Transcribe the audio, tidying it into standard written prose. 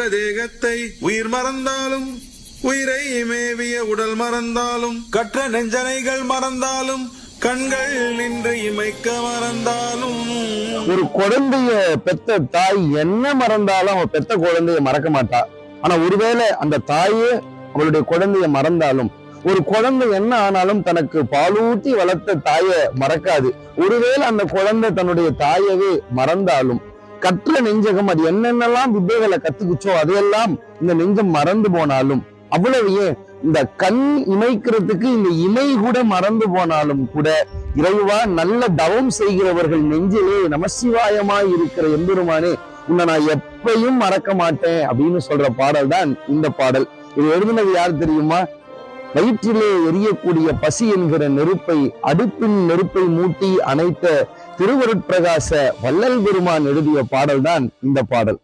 தேகத்தை உயிர் மறந்தாலும், உயிரை மேவிய உடல் மறந்தாலும், கற்ற நெஞ்சனைகள் மறந்தாலும், கண்கள் நின்று இமைக்க மறந்தாலும். ஒரு குழந்தைய பெத்த தாய் என்ன மறந்தாலும் அவ பெத்த குழந்தைய மறக்க மாட்டா. ஆனா ஒருவேளை அந்த தாயே அவளுடைய குழந்தைய மறந்தாலும், ஒரு குழந்தை என்ன ஆனாலும் தனக்கு பாலூட்டி வளர்த்த தாயை மறக்காது. ஒருவேளை அந்த குழந்தை தன்னுடைய தாயவே மறந்தாலும், கற்ற நெஞ்சகம் அது என்னென்னலாம் வித்தைகளை கத்துக்குச்சோ அதையெல்லாம் இந்த நெஞ்சம் மறந்து போனாலும், அவ்வளவு ஏன் இந்த கண் இமைக்கிறதுக்கு இந்த இமை கூட மறந்து போனாலும் கூட, இறைவா நல்ல தவம் செய்கிறவர்கள் நெஞ்சிலே நமசிவாயமாய் இருக்கிற எம்பெருமானே உன்னை நான் எப்பையும் மறக்க மாட்டேன் அப்படின்னு சொல்ற பாடல் தான் இந்த பாடல். இது எழுதினது யார் தெரியுமா? வயிற்றிலே எரியக்கூடிய பசி என்கிற நெருப்பை, அடுப்பின் நெருப்பை மூட்டி அணைத்த திருவருட்பிரகாச வள்ளல் பெருமான் எழுதிய பாடல் தான் இந்த பாடல்.